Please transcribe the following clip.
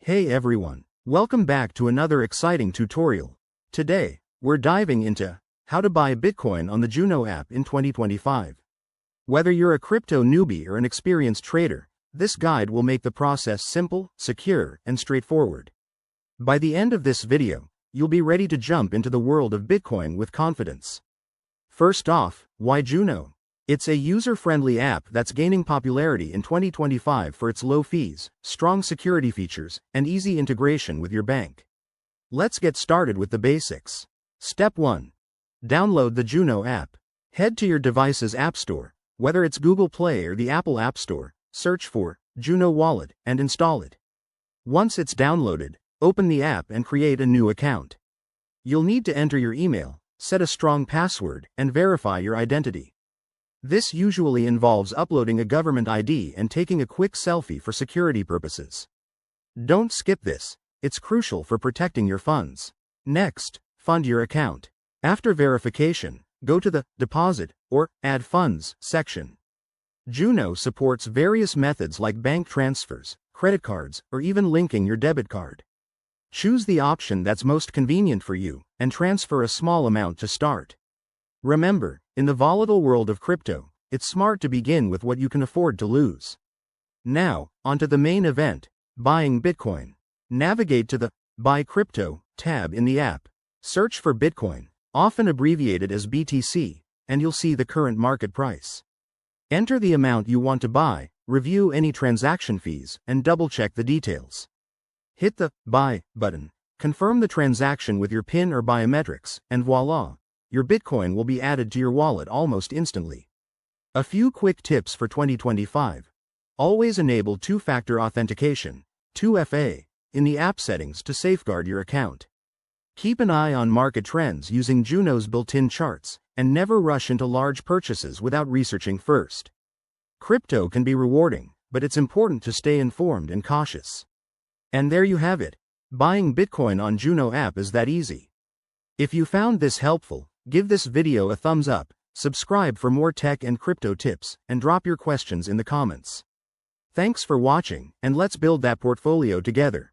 Hey everyone, welcome back to another exciting tutorial. Today, we're diving into how to buy Bitcoin on the Juno app in 2025. Whether you're a crypto newbie or an experienced trader, this guide will make the process simple, secure, and straightforward. By the end of this video, you'll be ready to jump into the world of Bitcoin with confidence. First off, why Juno? It's a user-friendly app that's gaining popularity in 2025 for its low fees, strong security features, and easy integration with your bank. Let's get started with the basics. Step 1. Download the Juno app. Head to your device's App Store, whether it's Google Play or the Apple App Store, search for Juno Wallet and install it. Once it's downloaded, open the app and create a new account. You'll need to enter your email, set a strong password, and verify your identity. This usually involves uploading a government ID and taking a quick selfie for security purposes. Don't skip this, it's crucial for protecting your funds. Next, fund your account. After verification, go to the Deposit or Add Funds section. Juno supports various methods like bank transfers, credit cards, or even linking your debit card. Choose the option that's most convenient for you, and transfer a small amount to start. Remember, in the volatile world of crypto, it's smart to begin with what you can afford to lose. Now, onto the main event, buying Bitcoin. Navigate to the Buy Crypto tab in the app. Search for Bitcoin, often abbreviated as BTC, and you'll see the current market price. Enter the amount you want to buy, review any transaction fees, and double-check the details. Hit the Buy button, confirm the transaction with your PIN or biometrics, and voila! Your Bitcoin will be added to your wallet almost instantly. A few quick tips for 2025. Always enable two-factor authentication, 2FA, in the app settings to safeguard your account. Keep an eye on market trends using Juno's built-in charts, and never rush into large purchases without researching first. Crypto can be rewarding, but it's important to stay informed and cautious. And there you have it. Buying Bitcoin on Juno app is that easy. If you found this helpful, give this video a thumbs up, subscribe for more tech and crypto tips, and drop your questions in the comments. Thanks for watching, and let's build that portfolio together.